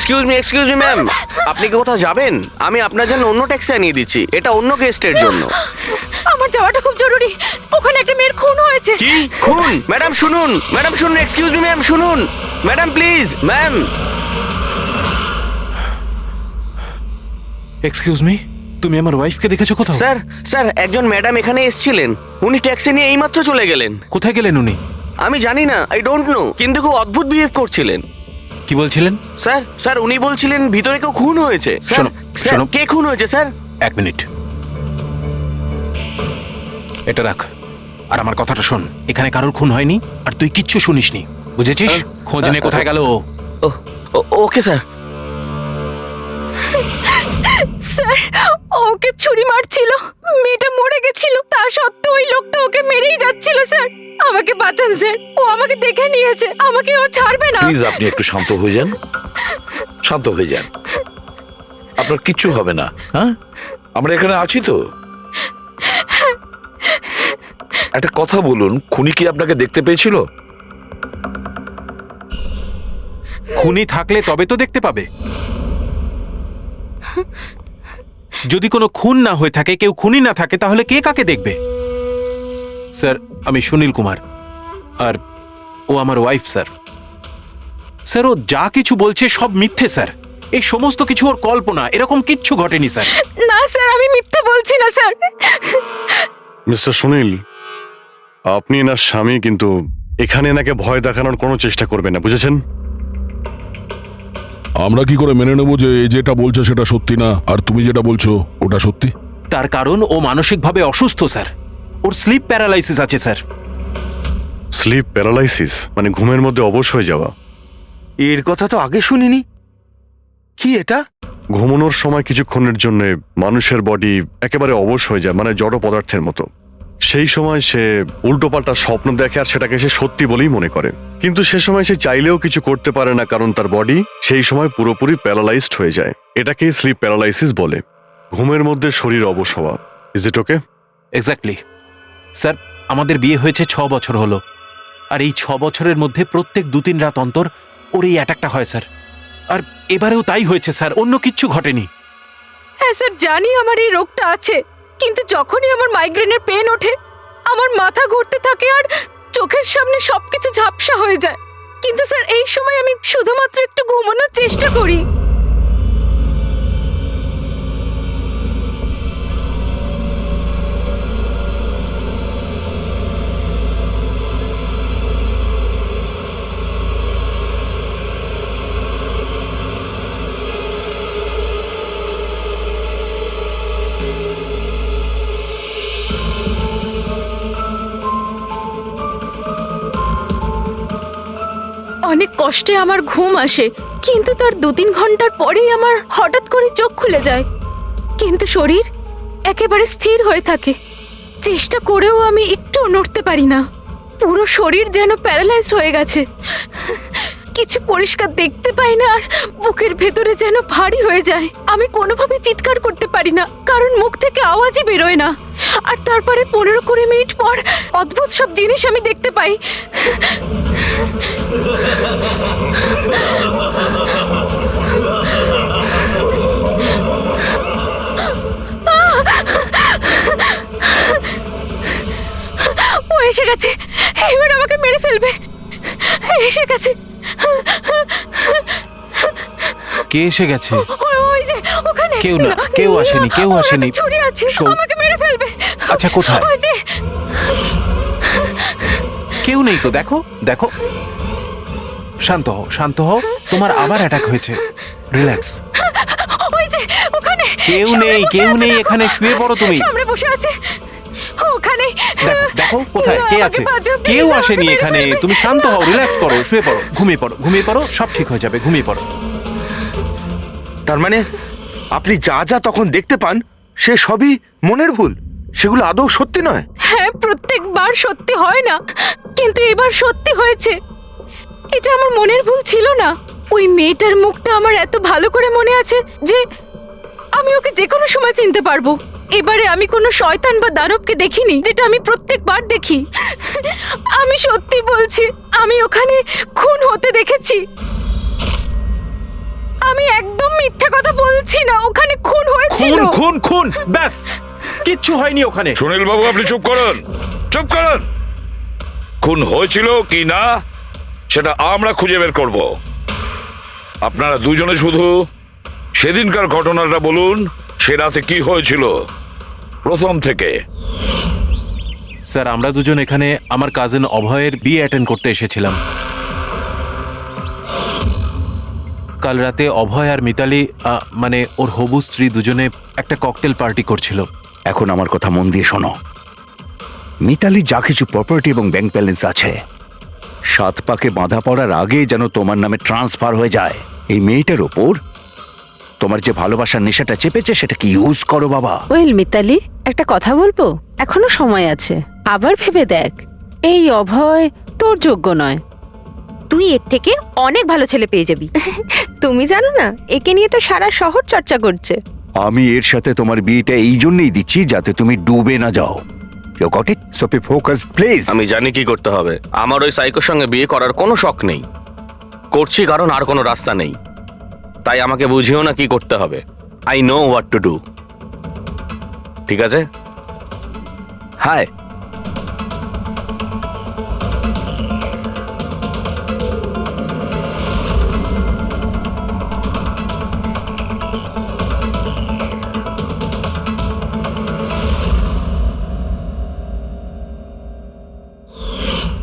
Excuse me ma'am, আপনি কি কোথাও যাবেন? আমি আপনার জন্য অন্য ট্যাক্সি আনিয়ে দিচ্ছি, এটা অন্য গেস্টের জন্য। আমার যাওয়াটা খুব জরুরি, ওখানে একটা মেয়ের খুন হয়েছে। কি খুন? ম্যাডাম শুনুন, এক্সকিউজ মি ম্যাম, শুনুন madam, please ma'am. Excuse me, তুমি আমার ওয়াইফকে দেখেছো কোথাও? স্যার একজন ম্যাডাম এখানে এসেছিলেন, উনি ট্যাক্সি নিয়ে এইমাত্র চলে গেলেন। কোথায় গেলেন উনি? আমি জানি না, আই ডোন্ট নো, কিন্তু খুব অদ্ভুত বিহেভ করছিলেন। কি বলছিলেন? স্যার উনি বলছিলেন ভিতরে কেউ খুন হয়েছে। শোনো, স্যার কে খুন হয়েছে স্যার? এক মিনিট, এটা রাখ আর আমার কথাটা শোন। এখানে কারোর খুন হয়নি আর তুই কিচ্ছু শুনিসনি, বুঝেছিস? খোঁজ নে কোথায় গেল ও। Okay sir. স্যার, ওকে ছুরি মারছিল, মেয়েটা মরে গেছিল, তা সত্ত্বেও ওই লোকটা ওকে মেরেই যাচ্ছিল। স্যার আমাকে বাঁচান স্যার, ও আমাকে দেখে নিয়েছে, আমাকে ও ছাড়বে না। প্লিজ আপনি একটু শান্ত হয়ে যান, শান্ত হয়ে যান, আপনার কিচ্ছু হবে না। হ্যাঁ, আমরা এখানে আছি তো। একটা কথা বলুন, খুনি কি আপনাকে দেখতে পেয়েছিল? খুনি থাকলে তবে তো দেখতে পাবে। যদি কোনো খুন না হয়ে থাকে, কেউ খুনি না থাকে, তাহলে কে কাকে দেখবে? স্যার আমি সুনীল কুমার, আর ও আমার ওয়াইফ। স্যার স্যার ও যা কিছু বলছে সব মিথ্যে স্যার, এই সমস্ত কিছু ওর কল্পনা, এরকম কিচ্ছু ঘটেনি স্যার। না স্যার, আমি মিথ্যে বলছি না স্যার। মিস্টার সুনীল, আপনি এনার স্বামী, কিন্তু এখানে এনাকে ভয় দেখানোর কোনো চেষ্টা করবেন না, বুঝেছেন? আমরা কি করে মেনে নেবো যে এই যেটা বলছে সেটা সত্যি না, আর তুমি যেটা বলছো ওটা সত্যি? তার কারণ ও মানসিকভাবে অসুস্থ স্যার, ওর স্লিপ প্যারালাইসিস আছে স্যার। স্লিপ প্যারালাইসিস মানে ঘুমের মধ্যে অবশ হয়ে যাওয়া? এর কথা তো আগে শুনিনি, কি এটা? ঘুমানোর সময় কিছুক্ষণের জন্য মানুষের বডি একেবারে অবশ হয়ে যায়, মানে জড় পদার্থের মতো। সেই সময় সে উল্টোপাল্টা স্বপ্ন দেখে আর সেটাকে সে সত্যি বলেই মনে করে, কিন্তু সে সময় সে চাইলেও কিছু করতে পারে না, কারণ তার বডি সেই সময় পুরোপুরি প্যারালাইজড হয়ে যায়। এটাকেই স্লিপ প্যারালাইসিস বলে, ঘুমের মধ্যে শরীর অবশ হওয়া। Is it okay? Exactly sir, আমাদের বিয়ে হয়েছে 6 বছর হলো, আর এই 6 বছরের মধ্যে প্রত্যেক 2-3 রাত অন্তর ওর এই অ্যাটাকটা হয় স্যার। আর এবারেও তাই হয়েছে স্যার, অন্য কিচ্ছু ঘটেনি। হ্যাঁ স্যার, জানি আমার এই রোগটা আছে, কিন্তু যখনই আমার মাইগ্রেনের পেন ওঠে, আমার মাথা ঘুরতে থাকে আর চোখের সামনে সবকিছু ঝাপসা হয়ে যায়। কিন্তু স্যার এই সময় আমি শুধুমাত্র একটু ঘুমানোর চেষ্টা করি। অনেক কষ্টে আমার ঘুম আসে, কিন্তু তার 2-3 ঘন্টার পরেই আমার হঠাৎ করে চোখ খুলে যায়, কিন্তু শরীর একেবারে স্থির হয়ে থাকে। চেষ্টা করেও আমি একটু নড়তে পারি না, পুরো শরীর যেন প্যারালাইজ হয়ে গেছে। কিছু পরিষ্কার দেখতে পাই না আর বুকের ভেতরে যেন ভারী হয়ে যায়। আমি কোনোভাবে চিৎকার করতে পারি না, কারণ মুখ থেকে আওয়াজই বেরোয় না। আর তারপরে 15-20 মিনিট পর অদ্ভুত সব জিনিস আমি দেখতে পাই। ও এসে গেছে, এবার আমাকে মেরে ফেলবে। এসে গেছে। কে এসে গেছে? ওই যে ওখানে। কেউ না, কেউ আসেনি, কেউ ওর আসেনি। হাতে ছুরি আছে, আমাকে মেরে ফেলবে। আচ্ছা কোথায়? ওই যে। কেউ নেই তো, দেখো দেখো। শান্ত হও, শান্ত হও, তোমার আবার অ্যাটাক হয়েছে, রিল্যাক্স। ওই যে ওখানে। কেউ নেই, কেউ নেই এখানে, শুয়ে পড়ো তুমি। সামনে বসে আছে ওখানে। দেখো দেখো কোথায় কে আছে, কেউ আসেনি এখানে। তুমি শান্ত হও, রিল্যাক্স করো, শুয়ে পড়ো, ঘুমিয়ে পড়ো, ঘুমিয়ে পড়ো, সব ঠিক হয়ে যাবে, ঘুমিয়ে পড়ো। তার মানে আপনি যা যা তখন দেখতে পান সে সবই মনের ভুল, সেগুলো আদৌ সত্যি নয়? হ্যাঁ, প্রত্যেকবার সত্যি হয় না, কিন্তু এবার সত্যি হয়েছে। এটা আমার মনের ভুল ছিল না। ওই মেয়েটার মুখটা আমার এত ভালো করে মনে আছে যে আমি ওকে যে কোনো সময় চিনতে পারবো। এবারে আমি কোনো শয়তান বা দানবকে দেখিনি, যেটা আমি প্রত্যেকবার দেখি। আমি সত্যি বলছি, আমি ওখানে খুন হতে দেখেছি। আমি মিথ্যা কথা বলছি না, ওখানে খুন খুন হয়েছিল। খুন খুন ব্যাস, কিচ্ছু হয়নি ওখানে। সুনীল বাবু, আপনি চুপ করুন, চুপ করুন। খুন হয়েছিল কি না সেটা আমরা খুঁজে বের করব। আপনারা দুজনে শুধু সেদিনকার ঘটনাটা বলুন, সে রাতে কি হয়েছিল প্রথম থেকে। স্যার, আমরা দুজন এখানে আমার কাজিন অভয়ের বিয়ে অ্যাটেন্ড করতে এসেছিলাম। কাল রাতে অভয় আর মিতালি মানে ওর হবু স্ত্রী দুজনে একটা ককটেল পার্টি করছিল। এখন আমার কথা মন দিয়ে শোনো। মিতালি যা কিছু প্রপার্টি এবং ব্যাংক ব্যালেন্স আছে, 7 পাকে বাঁধা পড়ার আগে যেন তোমার নামে ট্রান্সফার হয়ে যায়। এই মেয়েটার ওপর তোমার যে ভালোবাসার নেশাটা চেপেছে সেটাকে ইউজ করো বাবা। ওয়েল মিতালি, একটা কথা বলবো? এখনো সময় আছে, আবার ভেবে দেখ। এই অভয় তোর যোগ্য নয়। তুই এর থেকে অনেক ভালো ছেলে পেয়ে যাবি। তুমি জানো না, একে নিয়ে তো সারা শহর চর্চা করছে। আমি এর সাথে তোমার বিয়েটা এই জন্যই দিচ্ছি যাতে তুমি ডুবে না যাও। You got it? So be focused please. আমি জানি কি করতে হবে। আমার ওই সাইকোর সঙ্গে বিয়ে করার কোনো শখ নেই, করছি কারণ আর কোনো রাস্তা নেই। তাই আমাকে বুঝিও না কি করতে হবে। I know what to do. ঠিক আছে? হাই।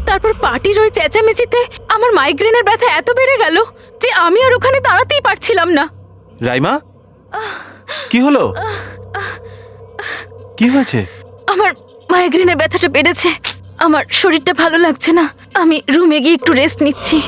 তারপর পার্টির ওই চেঁচামেচিতে আমার মাইগ্রেনের ব্যথা এত বেড়ে গেল যে আমি আর ওখানে দাঁড়াতেই পারছিলাম না। রাইমা, কি হলো? কি হয়েছে? আমার মাইগ্রেনের ব্যথাটা বেড়েছে, আমার শরীরটা ভালো লাগছে না। আমি রুমে গিয়ে একটু রেস্ট নিচ্ছি।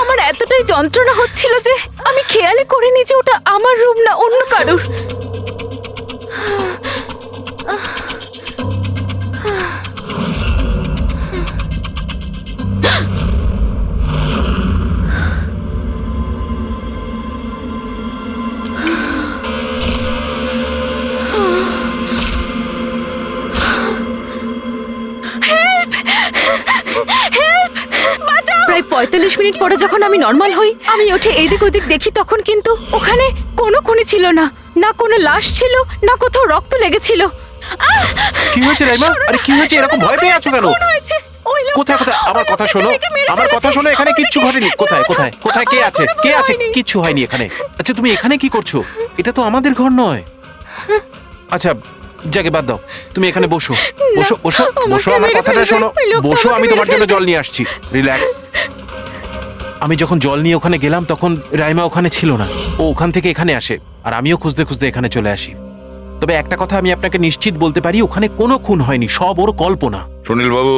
আমার এতটাই যন্ত্রণা হচ্ছিল যে আমি খেয়ালই করিনি যে ওটা আমার রুম না অন্য কারোর। প্রায় 45 মিনিট পরে যখন আমি নর্মাল হই, আমি উঠে এদিক ওদিক দেখি, তখন কিন্তু ওখানে কোনো খুনি ছিল না, না কোনো লাশ ছিল, না কোথাও রক্ত লেগেছিল। কি হয়েছে রাইমা? আরে কি হয়েছে? এরকম ভয় পেয়ে আছো কেন? খুন হয়েছে। ওই লোকটা কোথায় কোথায়? আমার কথা শোনো, মেয়েকে মেরে আমার কথা ফেলেছে। শোনো। এখানে কিচ্ছু ঘটেনি। কোথায় কোথায় কোথায় কে আছে? কে আছে? হয়নি। কিচ্ছু হয়নি এখানে। আচ্ছা, তুমি এখানে কি করছো? এটা তো আমাদের ঘর নয়। আচ্ছা, যাকে বাদ দাও, তুমি এখানে বসো বসো বসো বসো। আমার মেরে কথাটা ফেলবে। শোনো, ওই লোকটা বসো। আমাকে আমি তোমার মেরে জন্য ফেলবে। জল নিয়ে আসছি। রিল্যাক্স। আমি যখন জল নিয়ে ওখানে গেলাম তখন রাইমা ওখানে ছিল না। ও ওখান থেকে এখানে আসে আর আমিও খুঁজতে খুঁজতে এখানে চলে আসি। তবে একটা কথা আমি আপনাকে নিশ্চিত বলতে পারি, ওখানে কোনো খুন হয়নি, সব ওর কল্পনা। সুনীল বাবু,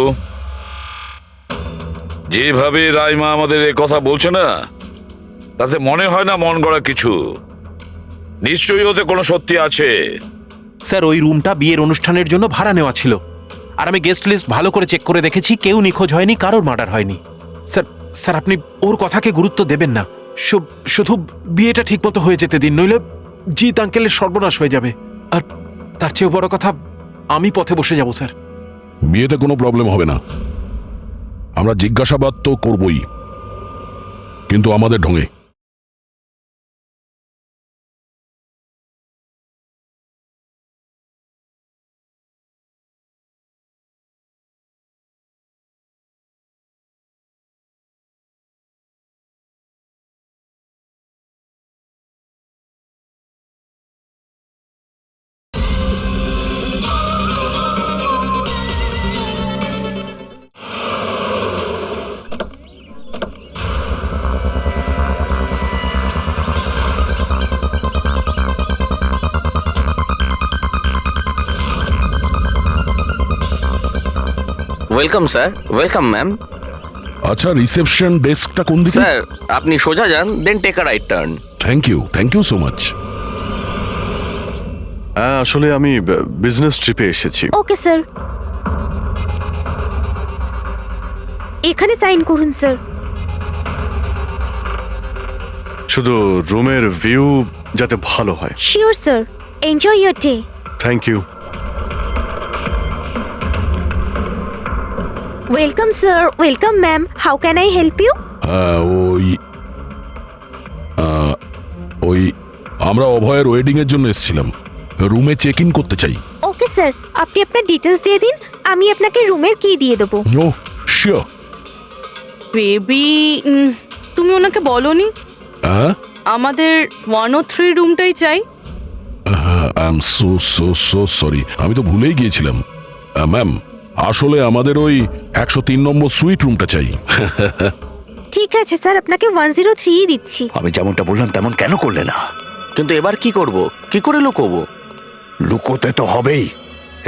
যেভাবে রাইমা আমাদের এ কথা বলছে না, তাতে মনে হয় না মন গড়া কিছু। নিশ্চয়ই ওতে কোনো সত্যি আছে। স্যার, ওই রুমটা বিয়ের অনুষ্ঠানের জন্য ভাড়া নেওয়া ছিল, আর আমি গেস্ট লিস্ট ভালো করে চেক করে দেখেছি, কেউ নিখোঁজ হয়নি, কারোর মার্ডার হয়নি। স্যার স্যার আপনি ওর কথাকে গুরুত্ব দেবেন না। শুধু বিয়েটা ঠিকমতো হয়ে যেতে দিন, নইলে জিৎ আঙ্কেলের সর্বনাশ হয়ে যাবে। আর তার চেয়েও বড় কথা, আমি পথে বসে যাব স্যার। বিয়েতে কোনো প্রবলেম হবে না, আমরা জিজ্ঞাসাবাদ তো করবই, কিন্তু আমাদের ঢঙে। Welcome sir, welcome ma'am. আচ্ছা, রিসেপশন ডেস্কটা কোন দিকে? স্যার, আপনি সোজা যান, then take a right turn. Thank you so much. হ্যাঁ, আসলে আমি বিজনেস ট্রিপে এসেছি। ওকে স্যার, এখানে সাইন করুন স্যার। শুধু রুমের ভিউ যাতে ভালো হয়। Sure sir, enjoy your day. Thank you. Welcome sir, welcome ma'am, how can I help you? ওই আমরা অভয়ের ওয়েডিং এর জন্য এসেছিলাম, রুমে চেক ইন করতে চাই। ওকে স্যার, আপনি আপনার ডিটেলস দিয়ে দিন, আমি আপনাকে রুমের কি দিয়ে দেবো। ও শিওর। বেবি, তুমি ওনাকে বলনি হ্যাঁ, আমাদের 103 রুমটাই চাই? I am so so so sorry, আমি তো ভুলেই গিয়েছিলাম। ম্যাম, আসলে আমাদের ওই 103 নম্বর সুইট রুমটা চাই। ঠিক আছে স্যার, আপনাকে 103 দিচ্ছি। আমি যেমনটা বললাম তেমন কেন করলে না? কিন্তু এবার কি করব, কি করে লুকোবো? লুকোতে তো হবেই।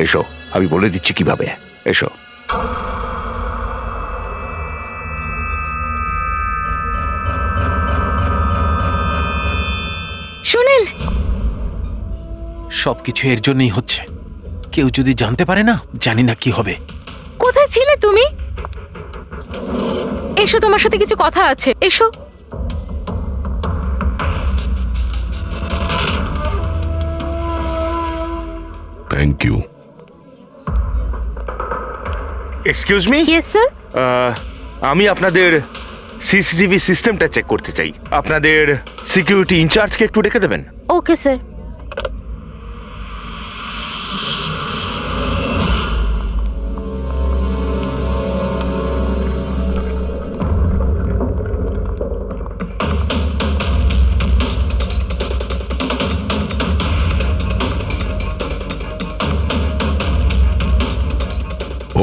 এসো, আমি বলে দিচ্ছি কিভাবে। এসো। সুনীল, সবকিছু এর জন্যই হচ্ছে। কেউ যদি জানতে পারে না, জানি না কি হবে। কোথায় ছিলে তুমি? এসো, তোমার সাথে কিছু কথা আছে, এসো। Thank you. Excuse me, yes sir. আমি আপনাদের সিসিটিভি সিস্টেমটা চেক করতে চাই। আপনাদের সিকিউরিটি ইনচার্জকে একটু ডেকে দেবেন? Okay sir.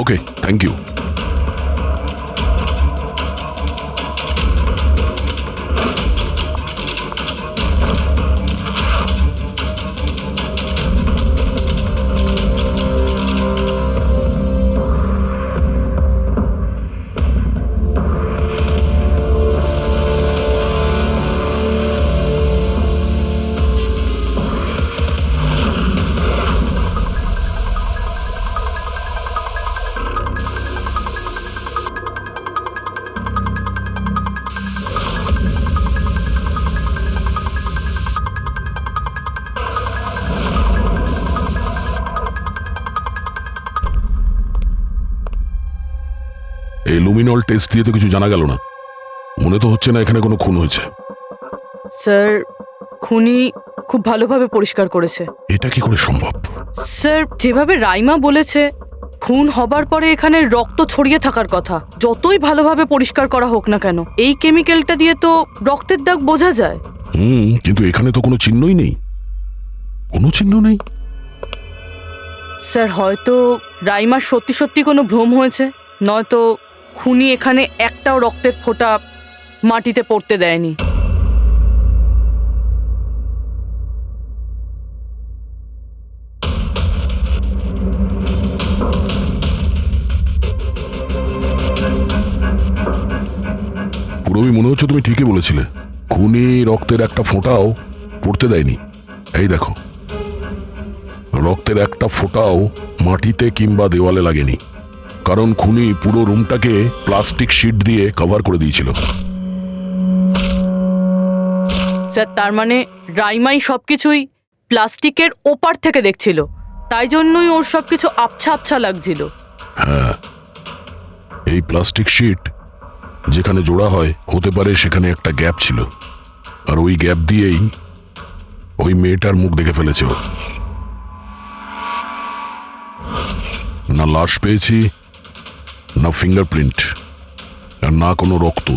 Okay, thank you. এই লুমিনল টেস্ট দিয়ে তো কিছু জানা গেল না। মনে তো হচ্ছে না এখানে কোনো খুন হয়েছে। স্যার, খুনি খুব ভালোভাবে পরিষ্কার করেছে। এটা কি করে সম্ভব? স্যার, যেভাবে রাইমা বলেছে, খুন হবার পরে এখানে রক্ত ছড়িয়ে থাকার কথা। যতই ভালোভাবে পরিষ্কার করা হোক না কেন, এই কেমিক্যালটা দিয়ে তো রক্তের দাগ বোঝা যায়। কিন্তু এখানে তো কোনো চিহ্নই নেই, কোনো চিহ্ন নেই। স্যার, হয়তো রাইমার সত্যি সত্যি কোনো ভ্রম হয়েছে, নয়তো খুনি এখানে একটাও রক্তের ফোঁটা মাটিতে পড়তে দেয়নি। পুরবি, মনে হচ্ছে তুমি ঠিকই বলেছিলে। খুনি রক্তের একটা ফোঁটাও পড়তে দেয়নি। এই দেখো, রক্তের একটা ফোঁটাও মাটিতে কিংবা দেওয়ালে লাগেনি, কারণ খুনি পুরো রুমটাকে প্লাস্টিক শিট দিয়ে কভার করে দিয়েছিল। স্যার, তার মানে রাইমাই সবকিছুই প্লাস্টিকের ওপার থেকে দেখছিল, তাই জন্যই ওর সবকিছু আবছা আবছা লাগছিল। হ্যাঁ, এই প্লাস্টিক শিট যেখানে জোড়া হয়, হতে পারে সেখানে একটা গ্যাপ ছিল, আর ওই গ্যাপ দিয়েই ওই মেয়েটার মুখ দেখে ফেলেছে ও। না লাশ পেয়েছি, না ফিঙ্গারপ্রিন্ট, আর না কোনো রক্ত।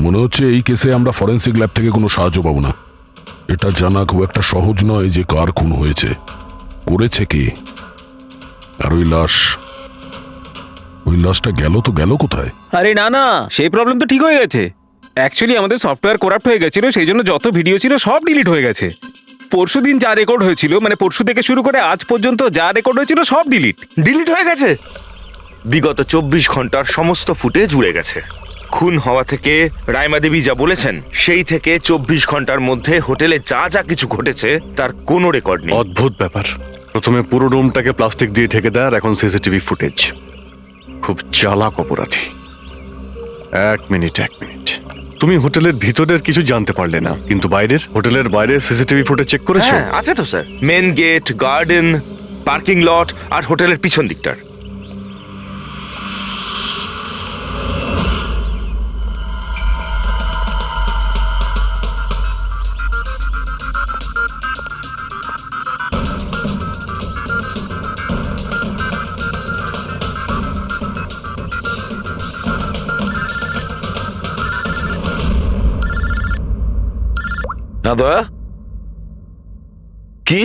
মনে হচ্ছে এই কেসে আমরা ফরেন্সিক ল্যাব থেকে কোনো সাহায্য পাবো না। এটা জানা খুব একটা সহজ নয় যে কার খুন হয়েছে, করেছে কে, আর ওই লাশটা গেল তো গেল কোথায়? আরে না না, সেই প্রবলেম তো ঠিক হয়ে গেছে। অ্যাকচুয়ালি আমাদের সফটওয়্যার করাপ্ট হয়ে গেছিল, সেই জন্য যত ভিডিও ছিল সব ডিলিট হয়ে গেছে। পরশুদিন যা রেকর্ড হয়েছিল, মানে পরশু থেকে শুরু করে আজ পর্যন্ত যা রেকর্ড হয়েছিল সব ডিলিট হয়ে গেছে। বিগত 24 ঘন্টার সমস্ত ফুটেজ উড়ে গেছে। খুন হওয়া থেকে রাইমা দেবী যা বলেছেন সেই থেকে 24 ঘন্টার মধ্যে হোটেলে যা যা কিছু ঘটেছে তার কোনো রেকর্ড নেই। অদ্ভুত ব্যাপার। প্রথমে পুরো রুমটাকে প্লাস্টিক দিয়ে ঢেকে দেয় আর এখন সিসিটিভি ফুটেজ। খুব চালাক অপরাধী। এক মিনিট তুমি হোটেলের ভিতরের কিছু জানতে পারলে না, কিন্তু বাইরের হোটেলের বাইরে সিসিটিভি ফুটেজ চেক করেছো? হ্যাঁ আছে তো sir, main gate, garden, parking lot আর হোটেলের পিছন দিকটার। না দয়া, কি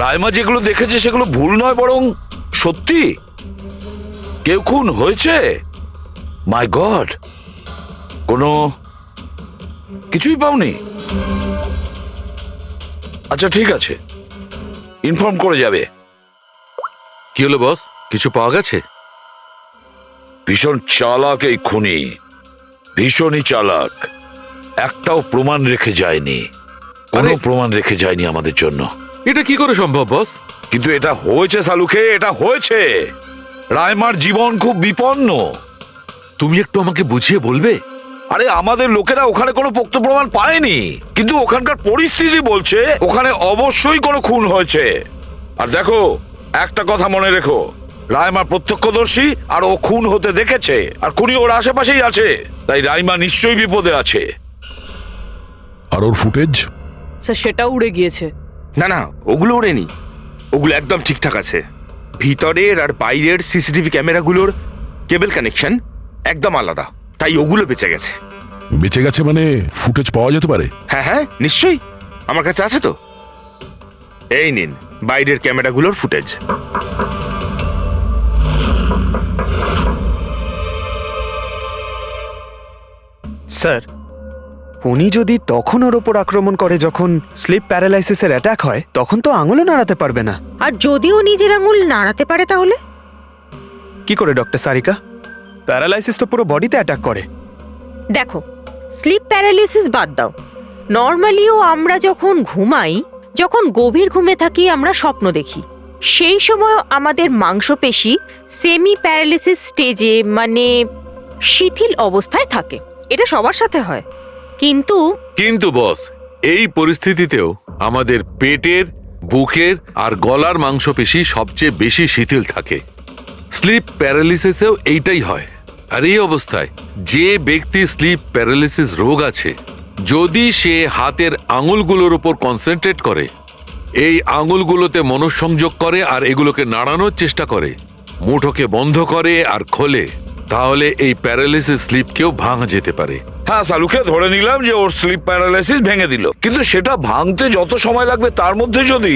রাইমা যেগুলো দেখেছে সেগুলো ভুল নয় বরং সত্যি? কেউ খুন হয়েছে? মাই গড, কোনো কিছুই পাওনি? আচ্ছা ঠিক আছে, ইনফর্ম করে যাবে। কি হলো বস, কিছু পাওয়া গেছে? ভীষণ চালাক এই খুনি, ভীষণই চালাক। একটাও প্রমাণ রেখে যায়নি, কোনো প্রমাণ রেখে যায়নি আমাদের জন্য। এটা কি করে সম্ভব বস? কিন্তু এটা হয়েছে সালুকে, এটা হয়েছে। রাইমার জীবন খুব বিপন্ন। তুমি একটু আমাকে বুঝিয়ে বলবে? আরে আমাদের লোকেরা ওখানে কোনো পোক্ত প্রমাণ পায়নি, কিন্তু ওখানকার পরিস্থিতি বলছে ওখানে অবশ্যই কোনো খুন হয়েছে। আর দেখো, একটা কথা মনে রেখো, রাইমা প্রত্যক্ষদর্শী আর ও খুন হতে দেখেছে, আর খুনি ওর আশেপাশেই আছে, তাই রাইমা নিশ্চয়ই বিপদে আছে। আর ওর ফুটেজ? স্যার সেটাও উড়ে গিয়েছে। না না, ওগুলো ওড়েনি, ওগুলো একদম ঠিকঠাক আছে। ভিতরের আর বাইরের সিসিটিভি ক্যামেরাগুলোর কেবল কানেকশন একদম আলাদা, তাই ওগুলো বেঁচে গেছে। বেঁচে গেছে মানে ফুটেজ পাওয়া যেতে পারে? হ্যাঁ হ্যাঁ নিশ্চয়ই, আমার কাছে আছে তো। এই নিন বাইরের ক্যামেরাগুলোর ফুটেজ। স্যার, উনি যদি তখন ওর ওপর আক্রমণ করে যখন স্লিপ প্যারালাইসিসের অ্যাটাক হয়, তখন তো আঙুলও নাড়াতে পারবে না। আর যদিও নিজের আঙুল নাড়াতে পারে তাহলে? কি করে ডক্টর সারিকা? প্যারালাইসিস তো পুরো বডিতে অ্যাটাক করে। দেখো, স্লিপ প্যারালিসিস বাদ দাও, নর্মালিও আমরা যখন ঘুমাই, যখন গভীর ঘুমে থাকি আমরা স্বপ্ন দেখি, সেই সময় আমাদের মাংসপেশি সেমি প্যারালিসিস স্টেজে মানে শিথিল অবস্থায় থাকে। এটা সবার সাথে হয়। কিন্তু বস, এই পরিস্থিতিতেও আমাদের পেটের, বুকের আর গলার মাংসপেশি সবচেয়ে বেশি শিথিল থাকে। স্লিপ প্যারালিসিসেও এইটাই হয়। আর এই অবস্থায় যে ব্যক্তি স্লিপ প্যারালিসিস রোগ আছে, যদি সে হাতের আঙুলগুলোর উপর কনসেন্ট্রেট করে, এই আঙুলগুলোতে মনঃসংযোগ করে আর এগুলোকে নাড়ানোর চেষ্টা করে, মুঠোকে বন্ধ করে আর খোলে, তাহলে এই প্যারালিসিস স্লিপকেও ভাঙা যেতে পারে। হ্যাঁ সালুকে ধরে নিলাম যে ওর স্লিপ প্যারালাইসিস ভেঙে দিল, কিন্তু সেটা ভাঙতে যত সময় লাগবে তার মধ্যে যদি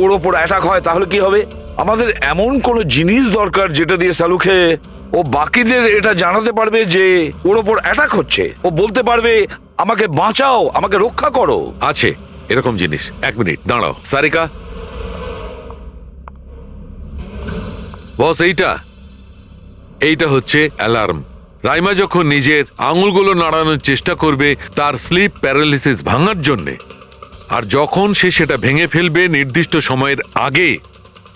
ওর ওপর অ্যাটাক হয় তাহলে কি হবে? আমাদের এমন কোনো জিনিস দরকার যেটা দিয়ে সালুকে ও বাকিদের এটা জানাতে পারবে যে ওর ওপর অ্যাটাক হচ্ছে। ও বলতে পারবে আমাকে বাঁচাও, আমাকে রক্ষা করো। আছে এরকম জিনিস। এক মিনিট দাঁড়াও সারিকা। বস, এইটা হচ্ছে অ্যালার্ম। রাইমা যখন নিজের আঙুলগুলো নাড়ানোর চেষ্টা করবে তার স্লিপ প্যারালিসিস ভাঙার জন্যে, আর যখন সে সেটা ভেঙে ফেলবে নির্দিষ্ট সময়ের আগে,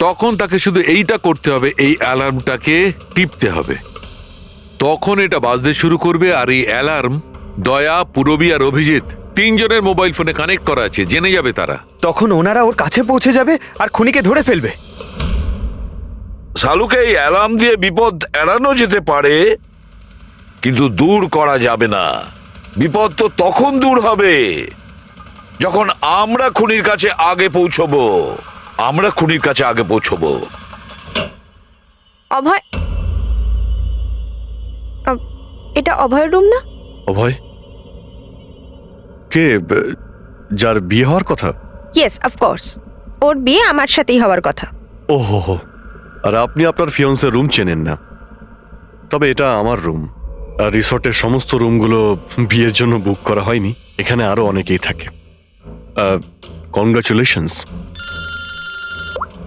তখন তাকে শুধু এইটা করতে হবে, এই অ্যালার্মটাকে টিপতে হবে। তখন এটা বাজতে শুরু করবে, আর এই অ্যালার্ম দয়া, পুরবী আর অভিজিৎ তিনজনের মোবাইল ফোনে কানেক্ট করা আছে, জেনে যাবে তারা। তখন ওনারা ওর কাছে পৌঁছে যাবে আর খুনিকে ধরে ফেলবে। সালুকে এই অ্যালার্ম দিয়ে বিপদ এড়ানো যেতে পারে, কিন্তু দূর করা যাবে না। বিপদ তো তখন দূর হবে যখন আমরা খুনির কাছে আগে পৌঁছবো। অভয়, এটা অভয়ের রুম না? অভয়? কে? যার বিয়ে হওয়ার কথা? ইয়েস, অফকোর্স, ওর বিয়ে আমার সাথেই হওয়ার কথা। ওহো, আর আপনি আপনার ফিয়ন্সের রুম চেনেন না? তবে এটা আমার রুম, আর রিসর্টের সমস্ত রুমগুলো বিয়ের জন্য বুক করা হয়নি। এখানে আরো অনেকেই থাকে। কনগ্রাচুলেশনস।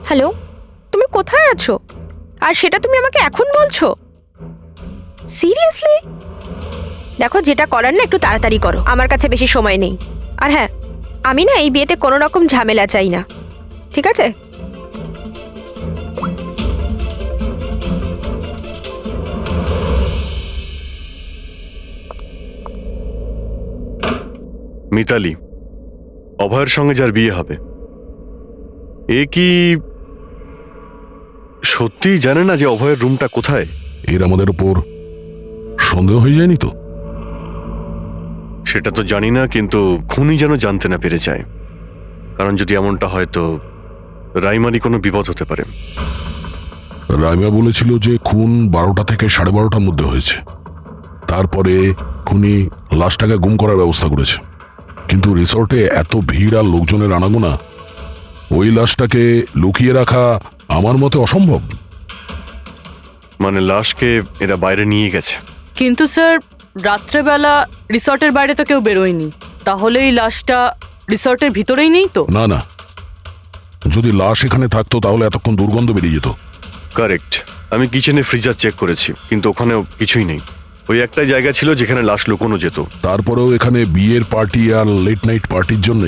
হ্যালো, তুমি কোথায় আছো? আর সেটা তুমি আমাকে এখন বলছো? সিরিয়াসলি? দেখো, যেটা করার না একটু তাড়াতাড়ি করো, আমার কাছে বেশি সময় নেই। আর হ্যাঁ, আমি না এই বিয়েতে কোনো রকম ঝামেলা চাই না, ঠিক আছে? মিতালি, অভয়ের সঙ্গে যার বিয়ে হবে, এ কি সত্যিই জানে না যে অভয়ের রুমটা কোথায়? এর আমাদের উপর সন্দেহ হয়ে যায়নি তো? সেটা তো জানি না, কিন্তু খুনি যেন জানতে না পেরে যায়, কারণ যদি এমনটা হয় তো রাইমারই কোনো বিপদ হতে পারে। রাইমা বলেছিল যে খুন 12টা থেকে 12:30টার মধ্যে হয়েছে। তারপরে খুনি লাশটাকে গুম করার ব্যবস্থা করেছে, কিন্তু রিসর্টে এত ভিড় আর লোকজনের আনাগোনা, ওই লাশটাকে লুকিয়ে রাখা আমার মতে অসম্ভব। মানে লাশকে এরা বাইরে নিয়ে গেছে? কিন্তু স্যার, রাত্রেবেলা রিসর্টের বাইরে তো কেউ বেরোয়নি, তাহলে এই লাশটা রিসর্টের ভিতরেই নেই তো? না না, যদি লাশ এখানে থাকতো তাহলে এতক্ষণ দুর্গন্ধ বেরিয়ে যেত। কারেক্ট। আমি কিচেনে ফ্রিজার চেক করেছি, কিন্তু ওখানেও কিছুই নেই। ওই একটাই জায়গা ছিল যেখানে লাশ লুকোনো যেত। তারপরেও এখানে বিয়ের পার্টি আর লেট নাইট পার্টির জন্য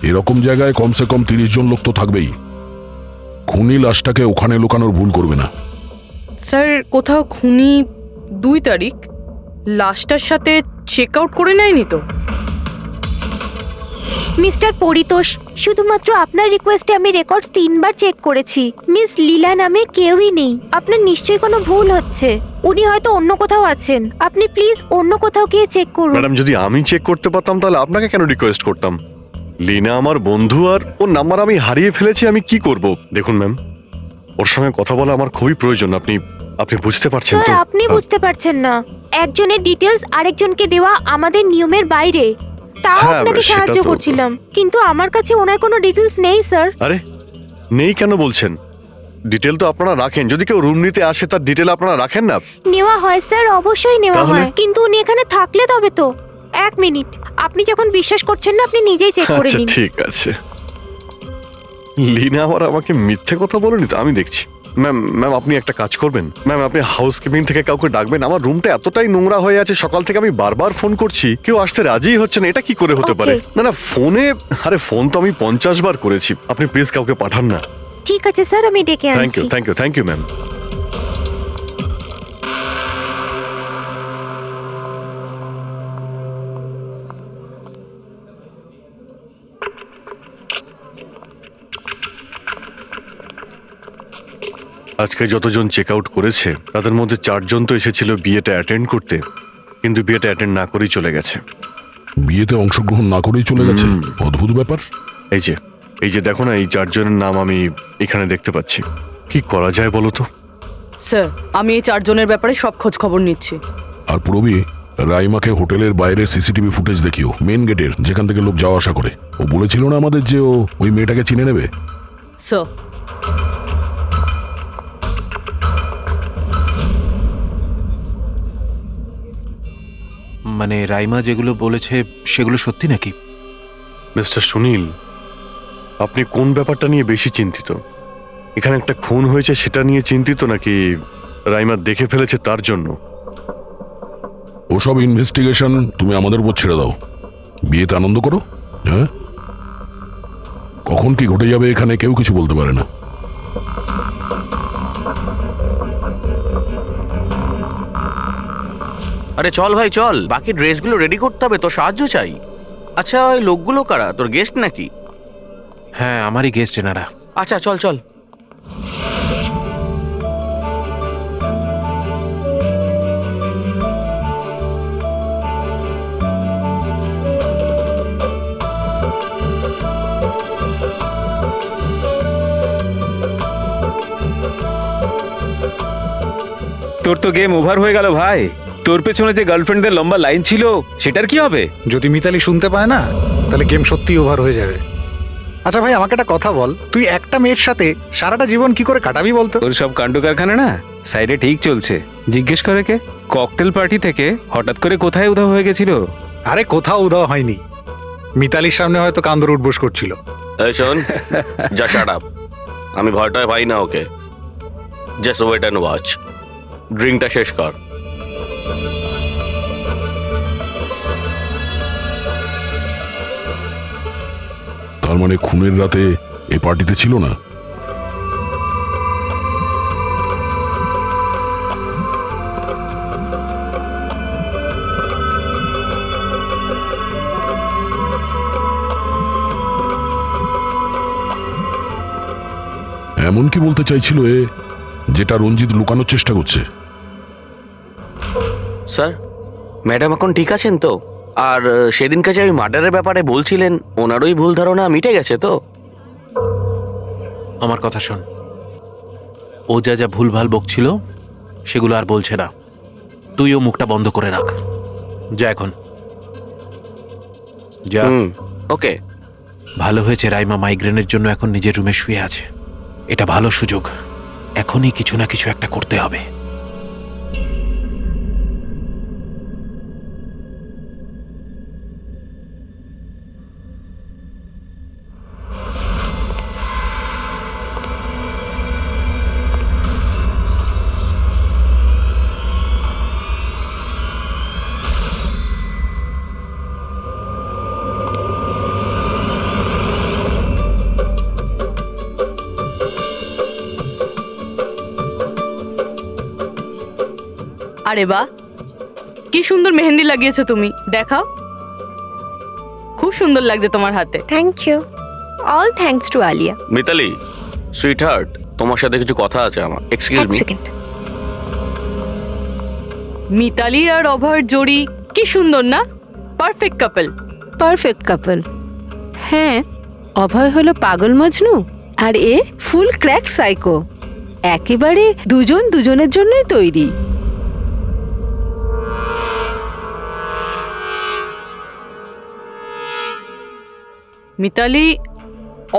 এরকম জায়গায় কমসে কম 30 জন লোক তো থাকবেই। খুনি লাশটাকে ওখানে লুকানোর ভুল করবে না। স্যার, কোথাও খুনি 2 তারিখ লাশটার সাথে চেক আউট করে নেয়নি তো? মিস্টার পরিতোষ, শুধুমাত্র আপনার রিকোয়েস্টে আমি রেকর্ডস 3 বার চেক করেছি। মিস লীলা নামে কেউই নেই। আপনার নিশ্চয়ই কোনো ভুল হচ্ছে। উনি হয়তো অন্য কোথাও আছেন। আপনি প্লিজ অন্য কোথাও গিয়ে চেক করুন। ম্যাডাম, যদি আমি চেক করতে পারতাম তাহলে আপনাকে কেন রিকোয়েস্ট করতাম? লিনা আমার বন্ধু, আর ওর নাম্বার আমি হারিয়ে ফেলেছি, আমি কি করব? দেখুন ম্যাম, ওর সঙ্গে কথা বলা আমার খুবই প্রয়োজন। আপনি বুঝতে পারছেন তো? স্যার, আপনি বুঝতে পারছেন না। একজনের ডিটেলস আরেকজনকে দেওয়া আমাদের নিয়মের বাইরে। তাও হ্যাঁ, আপনাকে সেটা সাহায্য তো- করছিলাম, কিন্তু আমার কাছে ওনার কোনো ডিটেলস নেই স্যার। আরে নেই কেন বলছেন? ডিটেল তো আপনারা রাখেন। যদি কেউ রুম নিতে আসে তার ডিটেল আপনারা রাখেন না? নেওয়া হয় স্যার, অবশ্যই নেওয়া তাহলে? হয়, কিন্তু উনি এখানে থাকলে তবে তো। 1 মিনিট, আপনি যখন বিশ্বাস করছেন না আপনি নিজেই চেক করে আচ্ছা নিন। ঠিক আছে। লিনা আবার আমাকে মিথ্যে কথা বলেনি তো? আমি দেখছি। ম্যাম আপনি একটা কাজ করবেন ম্যাম, আপনি হাউসকিপিং থেকে কাউকে ডাকবেন। আমার রুমটা এতটাই নোংরা হয়ে আছে, সকাল থেকে আমি বারবার ফোন করছি, কেউ আসতে রাজিই হচ্ছে না। এটা কি করে হতে পারে? Okay. না ফোনে, আরে ফোন তো আমি 50 বার করেছি। আপনি প্লিজ কাউকে পাঠান না। ঠিক আছে স্যার, আমি ডেকে থ্যাংক ইউ আনছি। Thank you ma'am. আজকে যতজন চেক আউট করেছে তাদের মধ্যে 4 জন তো এসেছিল বিয়েটা অ্যাটেন্ড করতে, কিন্তু বিয়েটা অ্যাটেন্ড না করেই চলে গেছে। বিয়েতে অংশগ্রহণ না করেই চলে গেছে? অদ্ভুত ব্যাপার। এই যে দেখো না, এই 4 জনের নাম আমি এখানে দেখতে পাচ্ছি। কি করা যায় বলো তো? স্যার, আমি এই 4 জনের ব্যাপারে সব খোঁজ খবর নিচ্ছি। আর পুরবি, রাইমাকে হোটেলের বাইরে সিসিটিভি ফুটেজ দেখিও, মেন গেটের, যেখান থেকে লোক যাওয়া আসা করে। ও বলেছিল না আমাদের যে ও ওই মেয়েটাকে চিনে নেবে। স্যার, মানে রাইমা যেগুলো বলেছে সেগুলো সত্যি নাকি? মিস্টার সুনীল, আপনি কোন ব্যাপারটা নিয়ে বেশি চিন্তিত? এখানে একটা খুন হয়েছে সেটা নিয়ে চিন্তিত, নাকি রাইমা দেখে ফেলেছে তার জন্য? ওসব ইনভেস্টিগেশন তুমি আমাদের উপর ছেড়ে দাও। বিয়েতে আনন্দ করো। হ্যাঁ, কখন কি ঘটে যাবে এখানে কেউ কিছু বলতে পারে না। আরে চল ভাই চল, বাকি ড্রেসগুলো রেডি করতে হবে, তোর সাহায্য চাই। আচ্ছা, ওই লোকগুলো কারা? তোর গেস্ট নাকি? হ্যাঁ, আমারই গেস্ট এনারা। আচ্ছা চল চল। তোর তো গেম ওভার হয়ে গেল ভাই। তোর পেছনে যে গার্লফ্রেন্ডদের লম্বা লাইন ছিল সেটার কি হবে? যদি মিতালি শুনতে পায় না তাহলে গেম সত্যিই ওভার হয়ে যাবে। আচ্ছা ভাই, আমাকে একটা কথা বল, তুই একটা মেয়ের সাথে সারাটা জীবন কি করে কাটাবি বলতো? তোর সব কাণ্ড কারখানা না সাইডে ঠিক চলছে। জিজ্ঞেস করে কে? ককটেল পার্টি থেকে হঠাৎ করে কোথায় উধাও হয়ে গেছিল? আরে কোথাও উদাও হয়নি, মিতালির সামনে হয়তো কান্দর উঠবোস করছিল। এই শোন, যা শাট আপ। আমি ভয়টায় পাই না okay. Just wait and watch. ড্রিঙ্কটা শেষ কর। তার মানে খুনের রাতে এই পার্টিতে ছিল না? এমন কি বলতে চাইছিল এ, যেটা রঞ্জিত লুকানোর চেষ্টা করছে? স্যার, ম্যাডাম এখন ঠিক আছেন তো? আর সেদিনকে যে ওই মার্ডারের ব্যাপারে বলছিলেন, ওনারই ভুল ধারণা মিটে গেছে তো? আমার কথা শোন, ও যা যা ভুলভাল বকছিল সেগুলো আর বলছে না। তুইও মুখটা বন্ধ করে রাখ। যা এখন, যা। ওকে। ভালো হয়েছে রাইমা মাইগ্রেনের জন্য এখন নিজের রুমে শুয়ে আছে। এটা ভালো সুযোগ, এখনই কিছু না কিছু একটা করতে হবে। আরে বাহ, কি সুন্দর মেহেন্দি লাগিয়েছো তুমি, দেখাও। খুব সুন্দর লাগছে তোমার হাতে। Thank you. All thanks to Alia. Mitali, sweetheart, তোমার সাথে কিছু কথা আছে আমার। Excuse me. মিতালি আর অভয়ের জোড়ি কি সুন্দর না? Perfect couple. Perfect couple. হ্যাঁ, অভয় হলো পাগল মজনু আর এ ফুল ক্র্যাক সাইকো। একেবারে দুজন দুজনের জন্যই তৈরি। মিতালি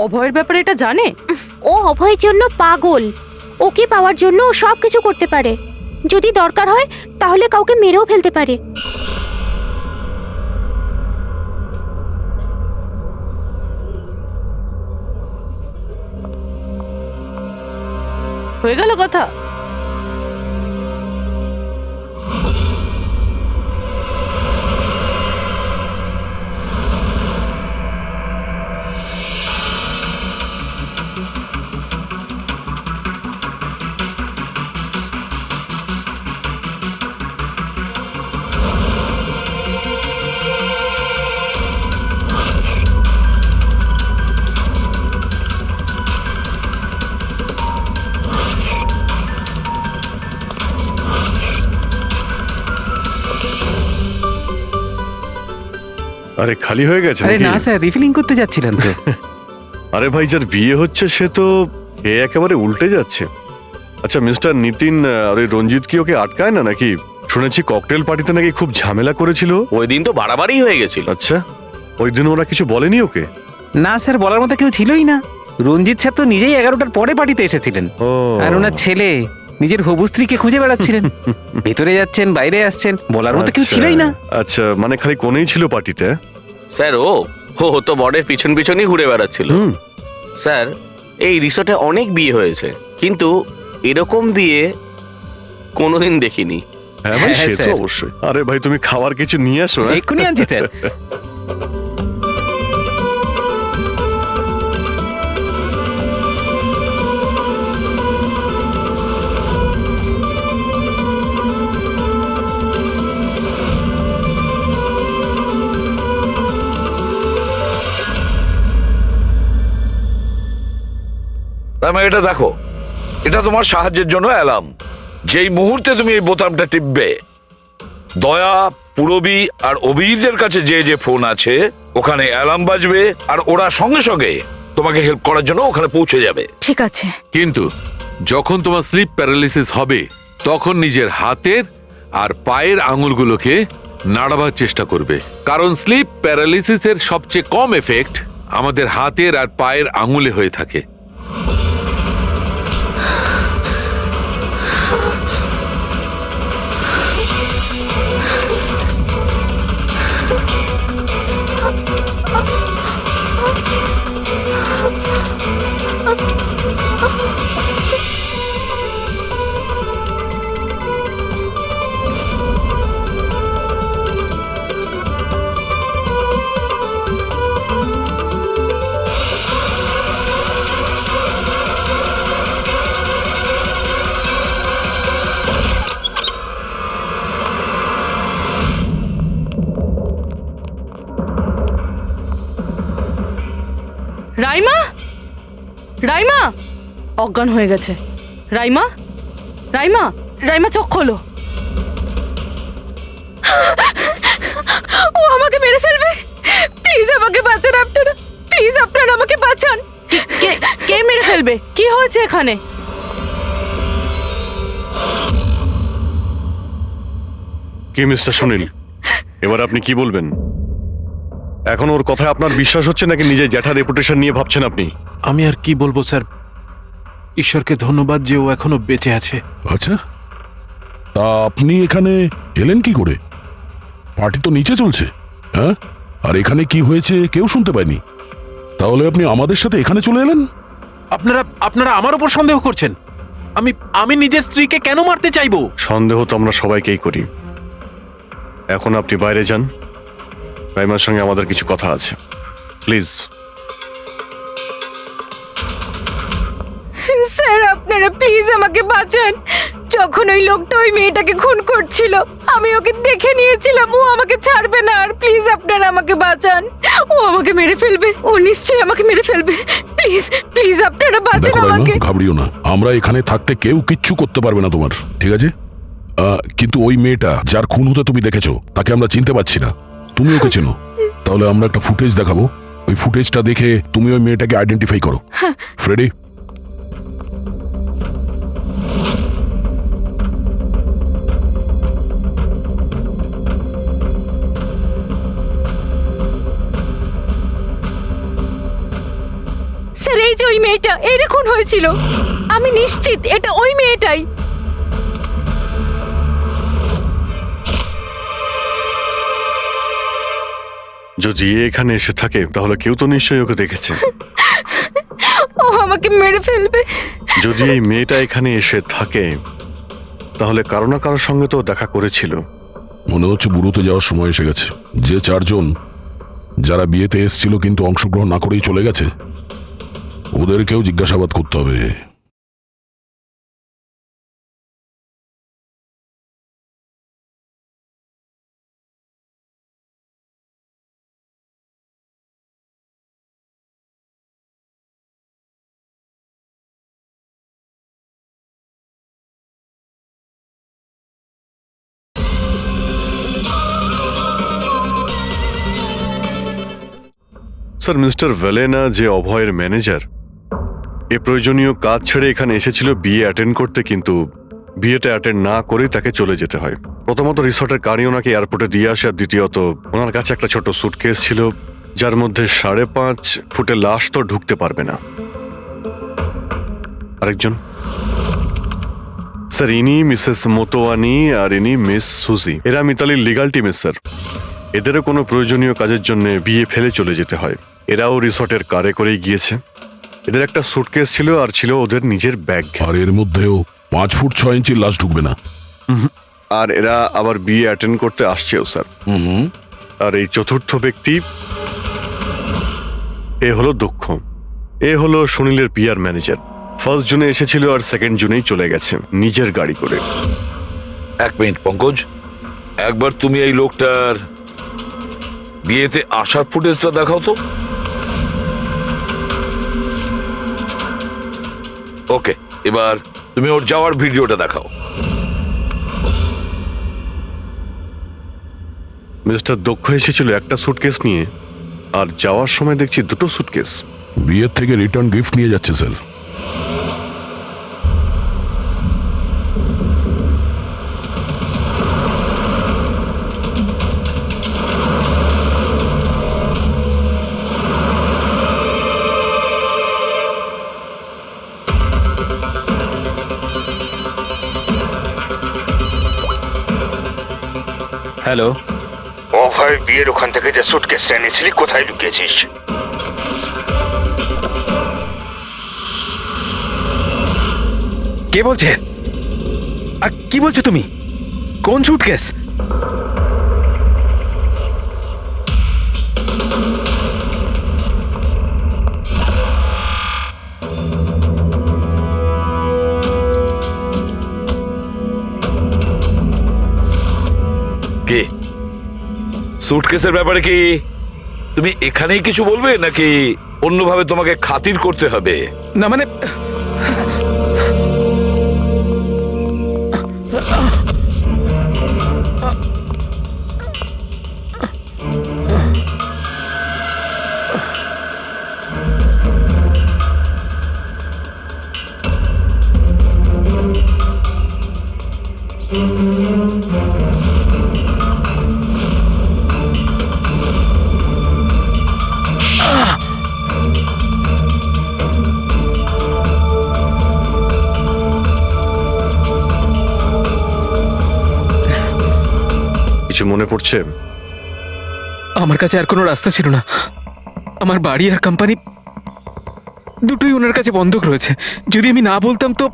অভয়ের ব্যাপারে এটা জানে? ও অভয়ের জন্য পাগল। ওকে পাওয়ার জন্য ও সব কিছু করতে পারে। যদি দরকার হয় তাহলে কাউকে মেরেও ফেলতে পারে। হয়ে গেল কথা। আরে খালি হয়ে গেছে আরে নাকি? না স্যার, রিফিলিং করতে যাচ্ছিলাম তো। আরে ভাই, যার বিয়ে হচ্ছে সে তো এ একেবারে উল্টে যাচ্ছে। আচ্ছা মিস্টার নিতিন, আর ওই রঞ্জিত কি ওকে আটকায় না নাকি? শুনেছি ককটেল পার্টিতে নাকি খুব ঝামেলা করেছিল। ওই দিন তো বাড়াবাড়ি হয়ে গেছিল। আচ্ছা, ওই দিন ওরা কিছু বলেনি ওকে? না স্যার, বলার মতো কেউ ছিলই না। রঞ্জিত স্যার তো নিজেই 11টার পরে পার্টিতে এসেছিলেন। ও, আর ওনার ছেলে নিজের হবু স্ত্রীকে খুঁজে বেড়াচ্ছিলেন। ভেতরে যাচ্ছেন, বাইরে আসছেন, বলার মতো কেউ আচ্ছা, ছিলই না। আচ্ছা, মানে খালি কোনেই ছিল পার্টিতে? স্যার, ও তো বরের পিছন পিছনই ঘুরে বেড়াচ্ছিল। স্যার, এই রিসোর্টে অনেক বিয়ে হয়েছে, কিন্তু এরকম বিয়ে কোনোদিন দেখিনি। হ্যাঁ ভাই, হ্যাঁ, সে তো স্যার। অবশ্যই। আরে ভাই, তুমি খাবার কিছু নিয়ে আসো। হ্যাঁ? এক্ষুনি আনছি স্যার। এটা দেখো, এটা তোমার সাহায্যের জন্য অ্যালার্ম। যেই মুহূর্তে তুমি এই বোতামটা টিপবে, দয়া, পুরবী আর অভিজিতের কাছে যে যে ফোন আছে ওখানে অ্যালার্ম বাজবে, আর ওরা সঙ্গে সঙ্গে তোমাকে হেল্প করার জন্য ওখানে পৌঁছে যাবে। ঠিক আছে। কিন্তু যখন তোমার স্লিপ প্যারালিসিস হবে, তখন নিজের হাতের আর পায়ের আঙুলগুলোকে নাড়াবার চেষ্টা করবে, কারণ স্লিপ প্যারালিসিসের সবচেয়ে কম এফেক্ট আমাদের হাতের আর পায়ের আঙুলে হয়ে থাকে। রাইমা, রাইমা অজ্ঞান হয়ে গেছে। রাইমা, রাইমা, রাইমা চোখ খোলো। ও আমাকে মেরে ফেলবে। প্লিজ আমাকে বাঁচান আপনারা, প্লিজ আপনারা আমাকে বাঁচান। কে কে মেরে ফেলবে? কি হয়েছে এখানে? কি মিস্টার সুনীল, এবার আপনি কি বলবেন? এখন ওর কথায় আপনার বিশ্বাস হচ্ছে নাকি নিজের জ্যাঠার রেপুটেশন নিয়ে ভাবছেন আপনি? আমি আর কি বলবো স্যার, ঈশ্বরকে ধন্যবাদ যে ও এখনো বেঁচে আছে। আচ্ছা, তা আপনি এখানে এলেন কি করে? পার্টি তো নিচে চলছে, হ্যাঁ? আর এখানে কি হয়েছে কেউ শুনতে পায়নি, তাহলে আপনি আমাদের সাথে এখানে চলে এলেন? আপনারা আপনারা আমার উপর সন্দেহ করছেন? আমি আমি নিজের স্ত্রীকে কেন মারতে চাইবো? সন্দেহ তো আমরা সবাইকেই করি। এখন আপনি বাইরে যান, রাইমার সঙ্গে আমাদের কিছু কথা আছে, প্লিজ। স্যার আপনারা প্লিজ আমাকে বাঁচান। যখন ওই লোকটা ওই মেয়েটাকে খুন করছিল আমি ওকে দেখে নিয়েছিলাম, ও আমাকে ছাড়বে না। আর প্লিজ আপনারা আমাকে বাঁচান, ও আমাকে মেরে ফেলবে, ও নিশ্চয়ই আমাকে মেরে ফেলবে। প্লিজ প্লিজ আপনারা বাঁচান দেখো রাইমা, আমাকে। ঘাবড়িও না, আমরা এখানে থাকতে কেউ কিচ্ছু করতে পারবে না তোমার, ঠিক আছে? কিন্তু ওই মেয়েটা যার খুন হতে তুমি দেখেছো তাকে আমরা চিনতে পারছি না, তুমি ওকে চেনো। তাহলে আমরা একটা ফুটেজ দেখাবো, ওই ফুটেজটা দেখে তুমি ওই মেয়েটাকে আইডেন্টিফাই করো। ফ্রেডি, স্যার এই যে ওই মেয়েটা, এর খুন হয়েছিল, আমি নিশ্চিত এটা ওই মেয়েটাই। যদি এ এখানে এসে থাকে তাহলে কেউ তো নিশ্চয়ই ওকে দেখেছে। ও আমাকে মেরে ফেলবে। যদি এই মেয়েটা এখানে এসে থাকে তাহলে কারো না কারোর সঙ্গে তো দেখা করেছিল। মনে হচ্ছে বুড়োতে যাওয়ার সময় এসে গেছে। যে চারজন যারা বিয়েতে এসেছিল কিন্তু অংশগ্রহণ না করেই চলে গেছে, ওদেরকেও জিজ্ঞাসাবাদ করতে হবে। স্যার, মিস্টার ভেলেনা যে অভয়ের ম্যানেজার, এ প্রয়োজনীয় কাজ ছেড়ে এখানে এসেছিল বিয়ে অ্যাটেন্ড করতে, কিন্তু বিয়েটা অ্যাটেন্ড না করে তাকে চলে যেতে হয়। প্রথমত রিসর্টের গাড়ি ওনাকে এয়ারপোর্টে দিয়ে আসে, আর দ্বিতীয়ত ওনার কাছে একটা ছোট সুটকেস ছিল যার মধ্যে 5.5 ফুটের লাশ তো ঢুকতে পারবে না। আরেকজন স্যার, ইনি মিসেস মোতোয়ানি আর ইনি মিস সুজি। এরা মিতালির লিগাল টিমের স্যার। এদেরও কোনো প্রয়োজনীয় কাজের জন্য বিয়ে ফেলে চলে যেতে হয়। এরাও রিসর্টের কারে করেই গিয়েছে। এদের একটা সুটকেস ছিল আর ছিল ওদের নিজের ব্যাগ। আর এর মধ্যেও 5 ফুট 6 ইঞ্চির লাশ ঢুকবে না। আর এরা আবার বিয়ে অ্যাটেন্ড করতে আসছেও স্যার। আর এই চতুর্থ ব্যক্তি, এ হলো দক্ষ। এ হলো সুনীলের পিআর ম্যানেজার। 1 জুনে এসেছিল আর 2 জুনেই চলে গেছে নিজের গাড়ি করে। 1 মিনিট পঙ্কজ, একবার তুমি এই লোকটার বিয়েতে আসার ফুটেজটা দেখাও তো। ওকে, এবার তুমি ওর যাওয়ার ভিডিওটা দেখাও। মিস্টার দক্ষ এসেছিল একটা সুটকেস নিয়ে, আর যাওয়ার সময় দেখছি 2টো সুটকেস। বিয়ের থেকে রিটার্ন গিফট নিয়ে যাচ্ছে স্যার। হ্যালো, অভয় বিয়ের ওখান থেকে যে সুটকেসটা এনেছিলি কোথায় লুকিয়েছিস? কে বলছে? আর কি বলছো তুমি? কোন সুটকেস? কে? সুটকেসের ব্যাপারে কি তুমি এখানেই কিছু বলবে নাকি অন্যভাবে তোমাকে খাতির করতে হবে? না মানে কিছু মনে পড়ছে? আমার কাছে আর কোনো রাস্তা ছিল না। আমার বাড়ি আর কোম্পানি দুটোই ওনার কাছে বন্ধক রয়েছে। যদি আমি না বলতাম তো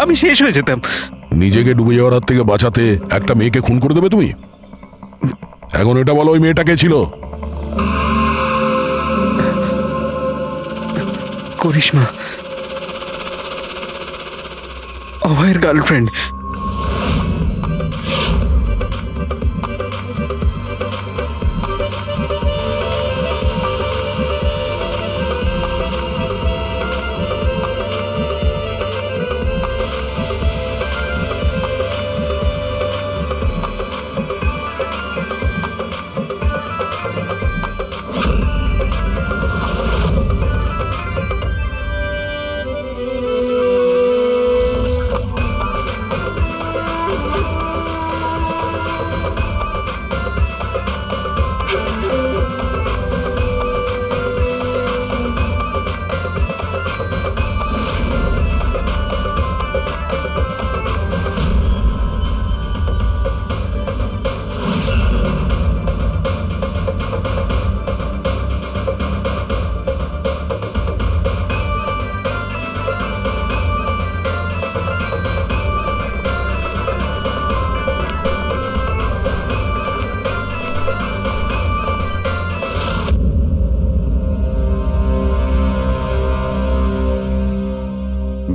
আমি শেষ হয়ে যেতাম। নিজেকে ডুবে যাওয়ার হাত থেকে বাঁচাতে একটা মেয়েকে খুন করে দেবে তুমি? এখন এটা বলো, ওই মেয়েটা কে ছিল? করিশ্মা, অভয়ের গার্লফ্রেন্ড।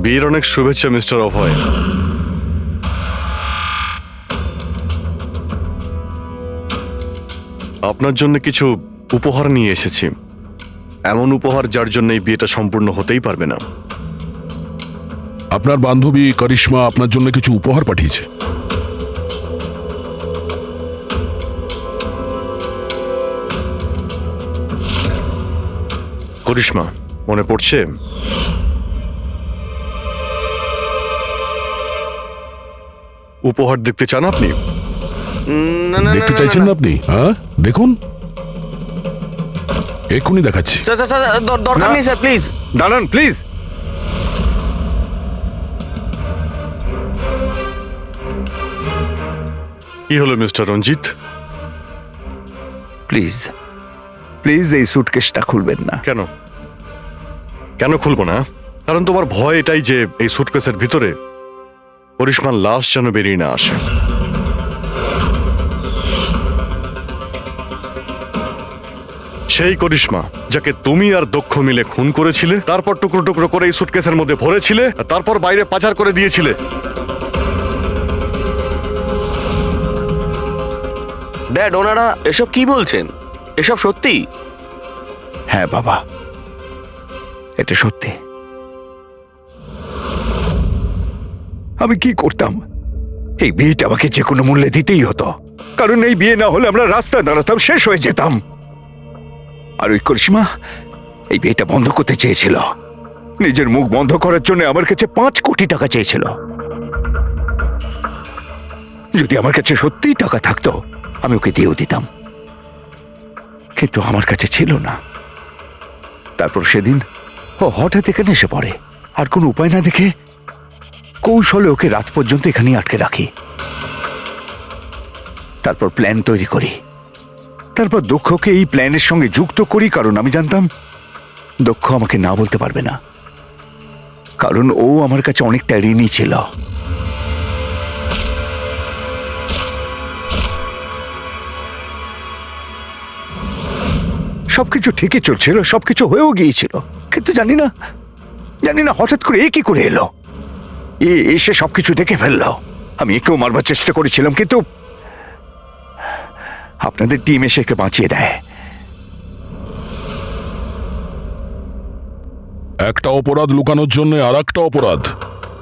বিয়ের অনেক শুভেচ্ছা মিস্টার অভয়। আপনার জন্য কিছু উপহার নিয়ে এসেছি। এমন উপহার যার জন্য এই বিয়েটা সম্পূর্ণ হতেই পারবে না। আপনার বান্ধবী করিশ্মা আপনার জন্য কিছু উপহার পাঠিয়েছে। করিশ্মা, মনে পড়ছে? উপহার দেখতে চান আপনি? দেখতে চাইছেন না আপনি? হ্যাঁ, দেখুন, এক্ষুনি দেখাচ্ছি। স্যার স্যার স্যার, দরকার নেই স্যার, প্লিজ দাঁড়ান প্লিজ। কি হলো মিস্টার রঞ্জিত? প্লিজ প্লিজ এই সুটকেসটা খুলবেন না। কেন কেন খুলবো না? কারণ তোমার ভয় এটাই যে এই সুটকেসের ভিতরে করিশ্মার লাশ যেন বেরিয়ে না আসে। সেই করিশ্মা যাকে তুমি আর দক্ষ মিলে খুন করেছিলে, তারপর টুকরো টুকরো করে এই সুটকেসের মধ্যে ভরেছিলে, আর তারপর বাইরে পাচার করে দিয়েছিলে। ড্যাড, ওনারা এসব কি বলছেন? এসব সত্যি? হ্যাঁ বাবা, এটা সত্যি। আমি কি করতাম? এই বিয়েটা আমাকে যে কোনো মূল্যে দিতেই হতো, কারণ এই বিয়ে না হলে আমরা রাস্তায় দাঁড়াতাম, শেষ হয়ে যেতাম। আর ওই করিশ্মা এই বিয়েটা বন্ধ করতে চেয়েছিল। নিজের মুখ বন্ধ করার জন্য আমার কাছে 5 কোটি টাকা চেয়েছিল। যদি আমার কাছে সত্যিই টাকা থাকতো আমি ওকে দিয়েও দিতাম, কিন্তু আমার কাছে ছিল না। তারপর সেদিন ও হঠাৎ এখানে এসে পড়ে, আর কোনো উপায় না দেখে কৌশলে ওকে রাত পর্যন্ত এখানেই আটকে রাখি। তারপর প্ল্যান তৈরি করি, তারপর দক্ষকে এই প্ল্যানের সঙ্গে যুক্ত করি, কারণ আমি জানতাম দক্ষ আমাকে না বলতে পারবে না, কারণ ও আমার কাছে অনেকটা ঋণী ছিল। সবকিছু ঠিকই চলছিল, সবকিছু হয়েও গিয়েছিল, কিন্তু জানি না হঠাৎ করে এ কি করে এলো। এসে সবকিছু দেখে ফেললো। আমি একেও মারবার চেষ্টা করেছিলাম, কিন্তু আপনাদের টিম এসে একে বাঁচিয়ে দেয়। একটা অপরাধ লুকানোর জন্য আর একটা অপরাধ,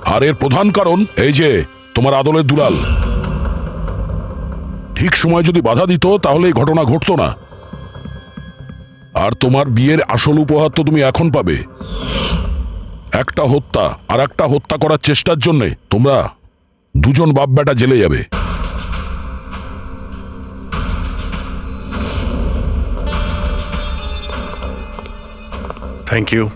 আর এর প্রধান কারণ এই যে তোমার আদলের দুলাল। ঠিক সময় যদি বাধা দিত তাহলে এই ঘটনা ঘটতো না। আর তোমার বিয়ের আসল উপহার তো তুমি এখন পাবে। একটা হত্যা আর একটা হত্যা করার চেষ্টার জন্য তোমরা দুজন বাপ বেটা জেলে যাবে। Thank you.